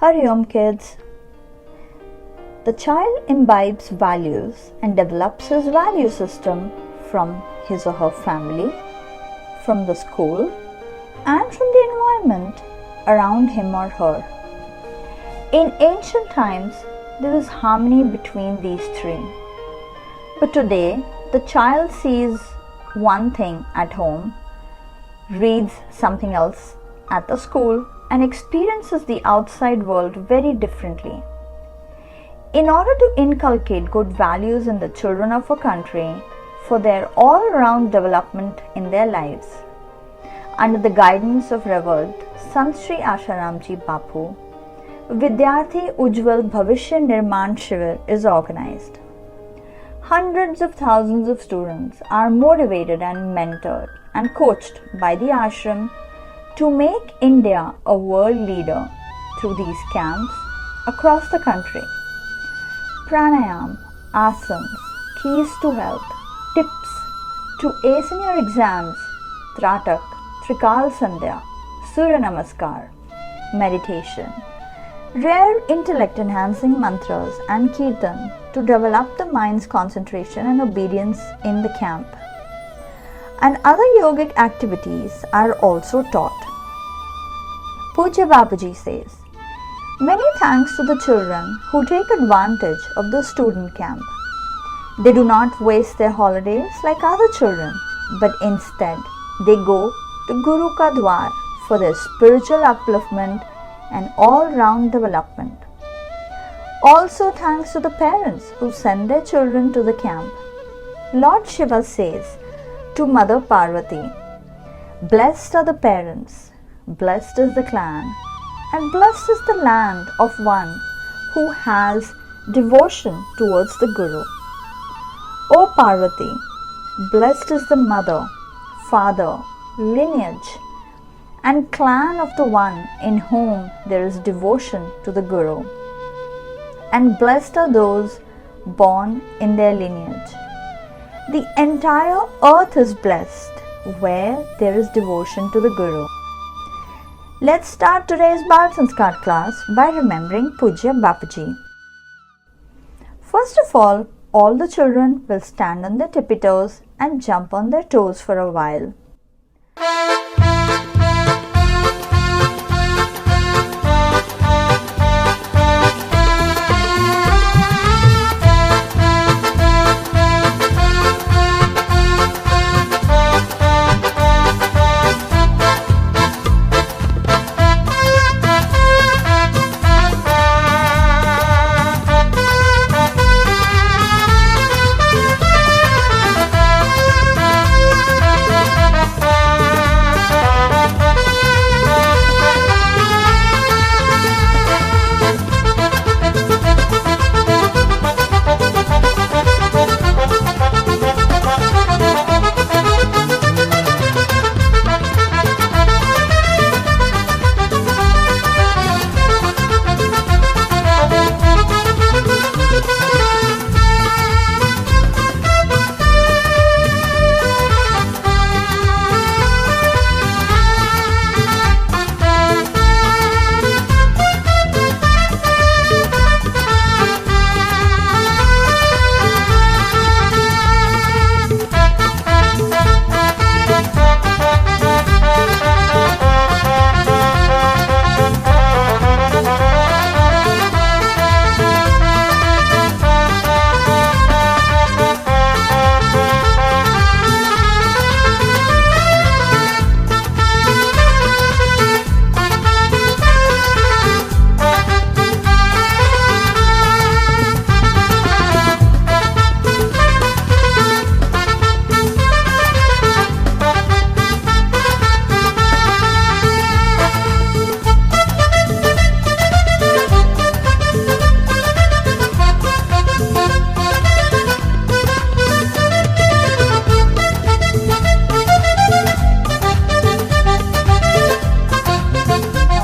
Hari Om kids. The child imbibes values and develops his value system from his or her family, from the school, and from the environment around him or her. In ancient times, there was harmony between these three. But today, the child sees one thing at home, reads something else at the school, and experiences the outside world very differently. In order to inculcate good values in the children of a country for their all-round development in their lives, under the guidance of Revered Sant Shri Asharamji Bapu, Vidyarthi Ujjwal Bhavishya Nirman Shivir is organized. Hundreds of thousands of students are motivated and mentored and coached by the ashram to make India a world leader through these camps across the country. Pranayam, asanas, keys to health, tips to ace in your exams, TRATAK, Trikal Sandhya, Surya Namaskar, meditation, rare intellect enhancing mantras and kirtan to develop the mind's concentration and obedience in the camp. And other yogic activities are also taught. Pujya Bapuji says, many thanks to the children who take advantage of the student camp. They do not waste their holidays like other children, but instead they go to Guru Ka Dwar for their spiritual upliftment and all-round development. Also thanks to the parents who send their children to the camp. Lord Shiva says to Mother Parvati, blessed are the parents, blessed is the clan, and blessed is the land of one who has devotion towards the Guru. O Parvati, blessed is the mother, father, lineage, and clan of the one in whom there is devotion to the Guru. And blessed are those born in their lineage. The entire earth is blessed where there is devotion to the Guru. Let's start today's Bal Sanskar class by remembering Pujya Bapuji. First of all the children will stand on their tippy toes and jump on their toes for a while.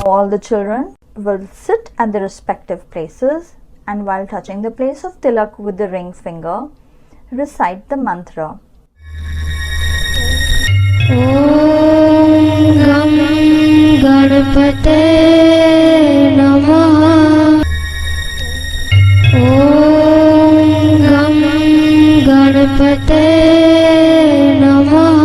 All the children will sit at their respective places and while touching the place of tilak with the ring finger, recite the mantra. Om Gam Ganapate Namaha सरस्वते नमः।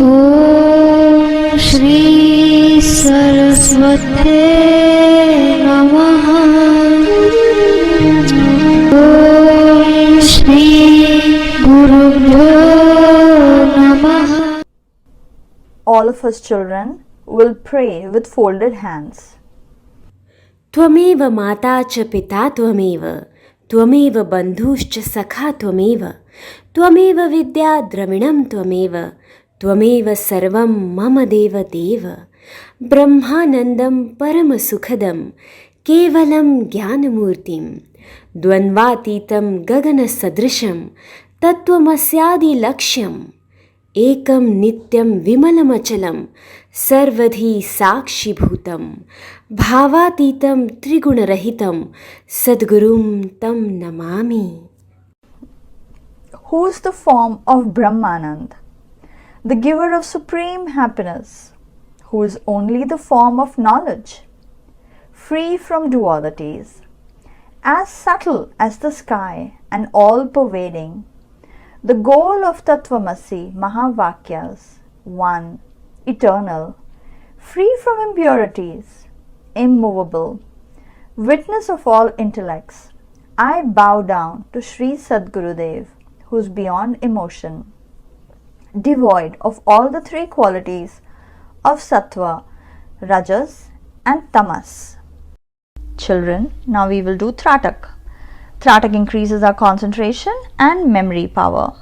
ॐ श्री सरस्वते नमः। ॐ श्री गुरुभ्यो नमः। All of us children will pray with folded hands. त्वमेव माता च पिता त्वमेव, त्वमेव बन्धुश्च सखा त्वमेव, त्वमेव विद्या द्रविणं त्वमेव, त्वमेव सर्वं मम देव देव। ब्रह्मानन्दं परमसुखदं केवलं ज्ञानमूर्तिं, द्वन्द्वातीतं गगनसदृशं तत्त्वमस्यादिलक्ष्यम्, एकं नित्यं विमलमचलं सर्वधी साक्षिभूतं, भावातीतं त्रिगुणरहितं सद्गुरुं तं Namami. Who is the form of Brahmanand, the giver of supreme happiness, who is only the form of knowledge, free from dualities, as subtle as the sky and all-pervading, the goal of Tattvamasi Mahavakyas, one, eternal, free from impurities, immovable, witness of all intellects, I bow down to Sri Sadgurudev, who is beyond emotion, devoid of all the three qualities of Sattva, Rajas and Tamas. Children, now we will do TRATAK. TRATAK increases our concentration and memory power.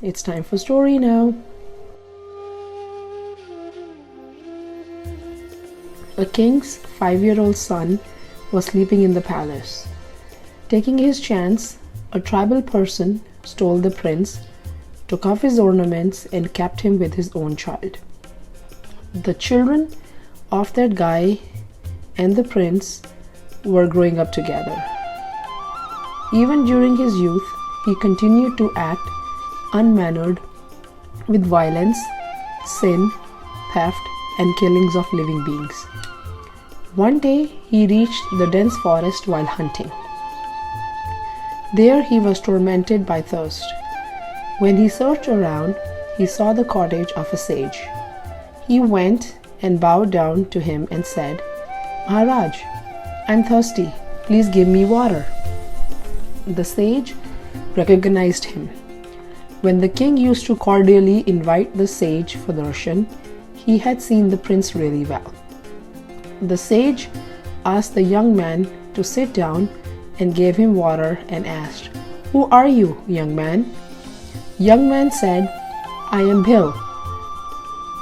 It's time for story now. A king's 5-year-old son was sleeping in the palace. Taking his chance, a tribal person stole the prince, took off his ornaments, and kept him with his own child. The children of that guy and the prince were growing up together. Even during his youth, he continued to act unmannered with violence, sin, theft, and killings of living beings. One day, he reached the dense forest while hunting. There he was tormented by thirst. When he searched around, he saw the cottage of a sage. He went and bowed down to him and said, "Maharaj, I'm thirsty. Please give me water." The sage recognized him. When the king used to cordially invite the sage for darshan, he had seen the prince really well. The sage asked the young man to sit down and gave him water and asked, "Who are you, young man?" Young man said, "I am Bhil."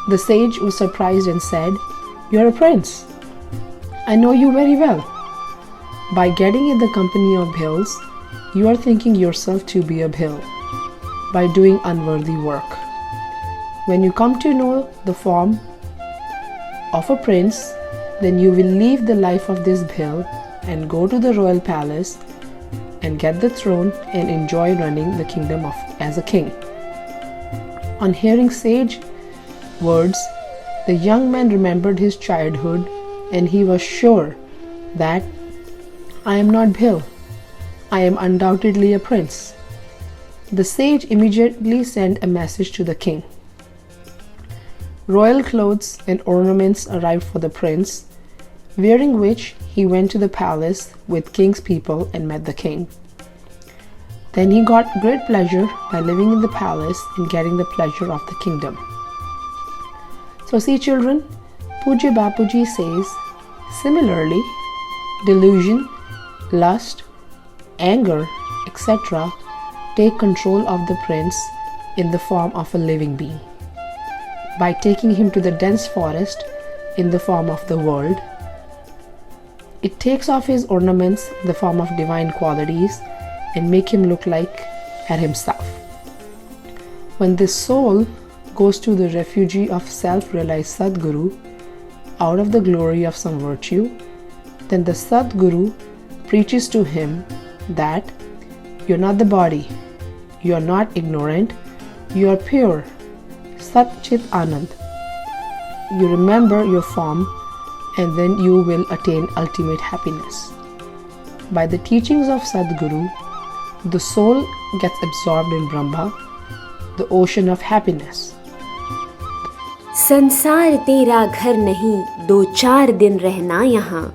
The sage was surprised and said, "You're a prince. I know you very well. By getting in the company of Bhils, you are thinking yourself to be a Bhil by doing unworthy work. When you come to know the form of a prince, then you will leave the life of this Bhil and go to the royal palace and get the throne and enjoy running the kingdom as a king." On hearing sage words, the young man remembered his childhood and he was sure that, "I am not Bhil. I am undoubtedly a prince." The sage immediately sent a message to the king. Royal clothes and ornaments arrived for the prince, wearing which he went to the palace with king's people and met the king. Then he got great pleasure by living in the palace and getting the pleasure of the kingdom. So see children, Pujya Bapuji says, similarly, delusion, lust, anger, etc. take control of the prince in the form of a living being. By taking him to the dense forest in the form of the world, it takes off his ornaments in the form of divine qualities and make him look like at himself. When this soul goes to the refugee of self-realized Sadguru out of the glory of some virtue, then the Sadguru preaches to him that you're not the body, you are not ignorant, you are pure, Sat Chit Anand. You remember your form and then you will attain ultimate happiness. By the teachings of Sadguru, the soul gets absorbed in Brahma, the ocean of happiness. संसार तेरा घर नहीं, 2-4 दिन रहना यहाँ,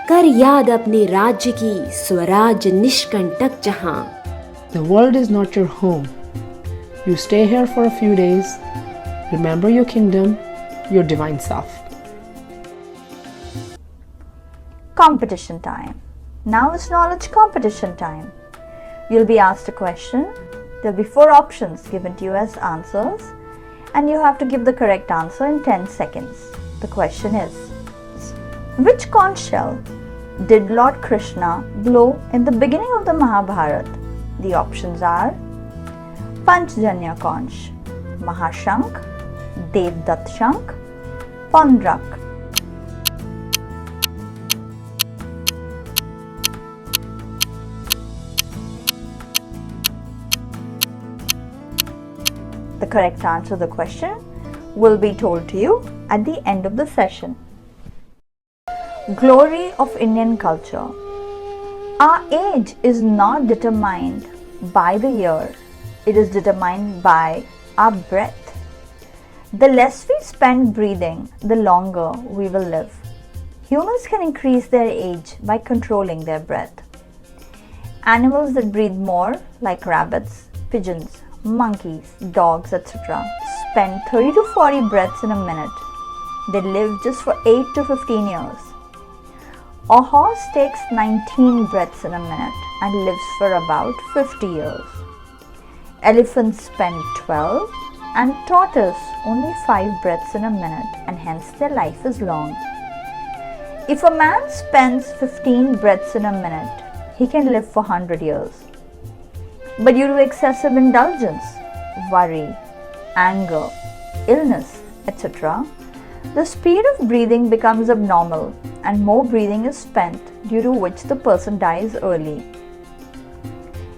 कर याद अपने राज्य की, स्वराज निष्कंटक जहाँ. The world is not your home. You stay here for a few days. Remember your kingdom, your divine self. Competition time. Now is knowledge competition time. You'll be asked a question. There'll be 4 options given to you as answers, and you have to give the correct answer in 10 seconds. The question is, which conch shell did Lord Krishna blow in the beginning of the Mahabharata? The options are Panchjanya conch, Mahashank, Devdutt Shank, Pandrak. The correct answer to the question will be told to you at the end of the session. Glory of Indian culture. Our age is not determined by the year, it is determined by our breath. The less we spend breathing, the longer we will live. Humans can increase their age by controlling their breath. Animals that breathe more, like rabbits, pigeons, monkeys, dogs, etc., spend 30 to 40 breaths in a minute. They live just for 8 to 15 years. A horse takes 19 breaths in a minute and lives for about 50 years. Elephants spend 12 and tortoise only 5 breaths in a minute, and hence their life is long. If a man spends 15 breaths in a minute, he can live for 100 years. But due to excessive indulgence, worry, anger, illness, etc., the speed of breathing becomes abnormal and more breathing is spent, due to which the person dies early.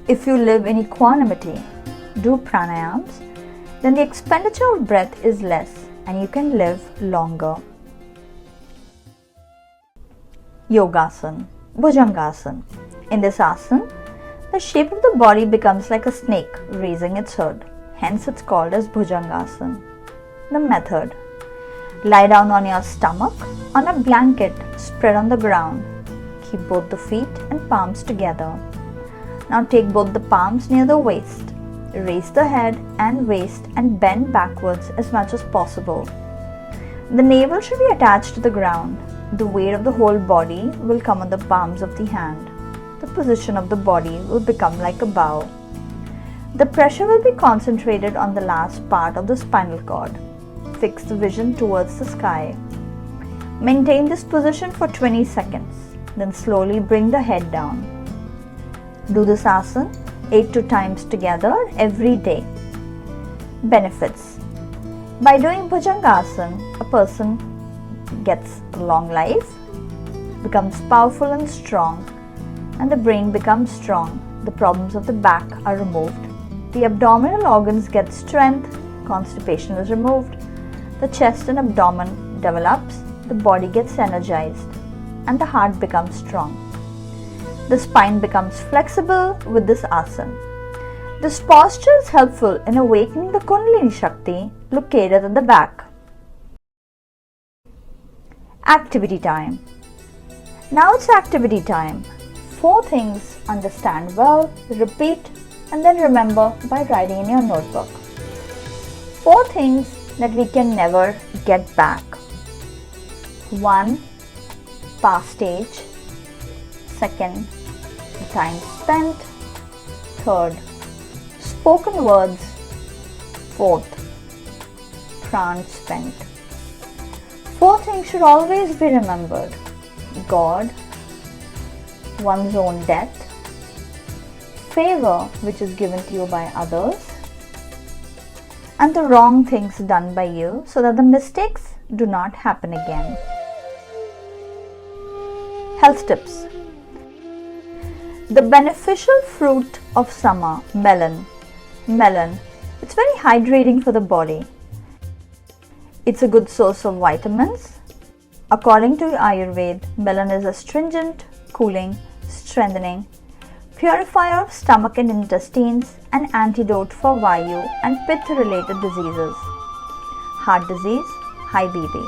If you live in equanimity, do pranayams, then the expenditure of breath is less and you can live longer. Yogasana, Bhujangasana. In this asana, the shape of the body becomes like a snake raising its head. Hence it's called as Bhujangasana. The method: lie down on your stomach on a blanket spread on the ground. Keep both the feet and palms together. Now take both the palms near the waist. Raise the head and waist and bend backwards as much as possible. The navel should be attached to the ground. The weight of the whole body will come on the palms of the hand. The position of the body will become like a bow. The pressure will be concentrated on the last part of the spinal cord. Fix the vision towards the sky. Maintain this position for 20 seconds. Then slowly bring the head down. Do this asana 8 to 10 times together every day. Benefits: by doing Bhujangasana, a person gets a long life, becomes powerful and strong, and the brain becomes strong. The problems of the back are removed. The abdominal organs get strength, constipation is removed, the chest and abdomen develops, the body gets energized, and the heart becomes strong. The spine becomes flexible with this asana. This posture is helpful in awakening the Kundalini Shakti located at the back. Activity time. Now it's activity time. 4 things: understand well, repeat, and then remember by writing in your notebook. 4 things that we can never get back. 1. Past age. 2nd, the time spent. 3rd, spoken words. 4th, prana spent. 4 things should always be remembered: God, one's own death, favor which is given to you by others, and the wrong things done by you, so that the mistakes do not happen again. Health tips. The beneficial fruit of summer, melon. It's very hydrating for the body. It's a good source of vitamins. According to Ayurveda, melon is astringent, cooling, strengthening, purifier of stomach and intestines, and antidote for Vayu and Pitta related diseases, heart disease, high BP.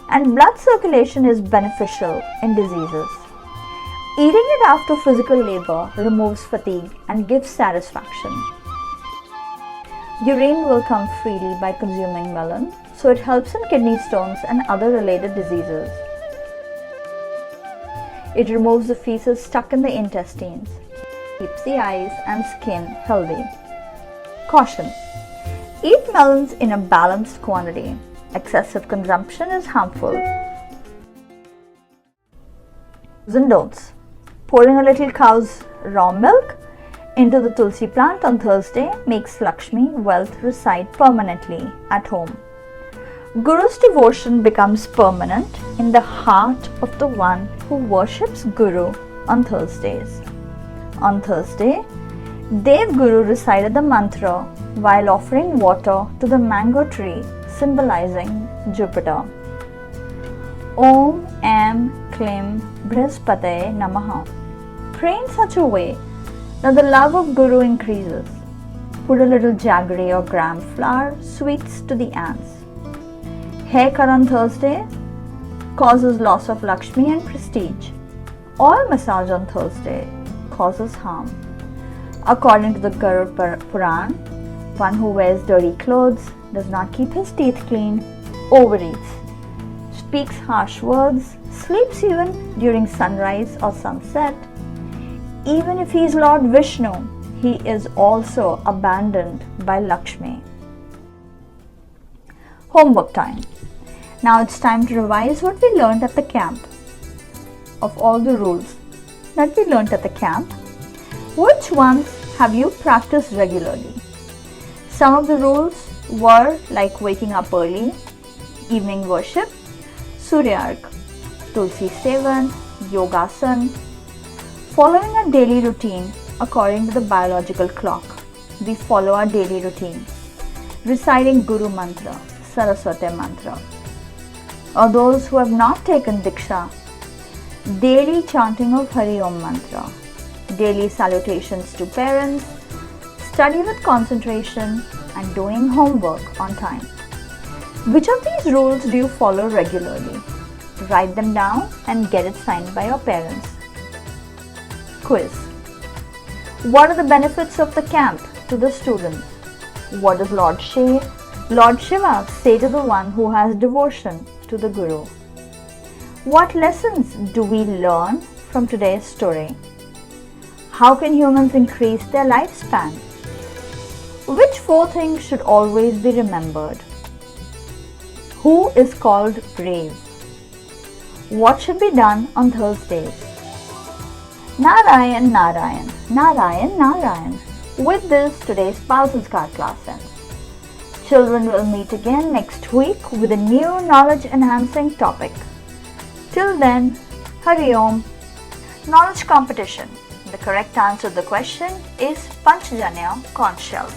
And blood circulation is beneficial in diseases. Eating it after physical labor removes fatigue and gives satisfaction. Urine will come freely by consuming melon, so it helps in kidney stones and other related diseases. It removes the feces stuck in the intestines, keeps the eyes and skin healthy. Caution: eat melons in a balanced quantity. Excessive consumption is harmful. Do's and don'ts. Pouring a little cow's raw milk into the tulsi plant on Thursday makes Lakshmi wealth reside permanently at home. Guru's devotion becomes permanent in the heart of the one who worships Guru on Thursdays. On Thursday, Dev Guru recited the mantra while offering water to the mango tree, symbolizing Jupiter. Om Am Klim Brihaspataye Namaha. Pray in such a way that the love of Guru increases. Put a little jaggery or gram flour, sweets to the ants. Hair cut on Thursday causes loss of Lakshmi and prestige. Oil massage on Thursday causes harm. According to the Garud Puran, one who wears dirty clothes, does not keep his teeth clean, overeats, speaks harsh words, sleeps even during sunrise or sunset. Even if he is Lord Vishnu, he is also abandoned by Lakshmi. Homework time. Now it's time to revise what we learned at the camp. Of all the rules that we learned at the camp, which ones have you practiced regularly? Some of the rules were like waking up early, evening worship, Suryarg, Tulsi Sevan, Yogasan, following a daily routine according to the biological clock. We follow our daily routine, reciting Guru Mantra, Saraswati Mantra. Or those who have not taken Diksha, daily chanting of Hari Om Mantra, daily salutations to parents, study with concentration, and doing homework on time. Which of these rules do you follow regularly? Write them down and get it signed by your parents. Quiz. What are the benefits of the camp to the students? What does Lord Shiva say to the one who has devotion to the Guru? What lessons do we learn from today's story? How can humans increase their lifespan? Which 4 things should always be remembered? Who is called brave? What should be done on Thursdays? Narayan, Narayan, Narayan, Narayan. With this, today's Sanskar class ends. Children will meet again next week with a new knowledge-enhancing topic. Till then, Hari Om. Knowledge competition. The correct answer to the question is Panchjanya conch shell.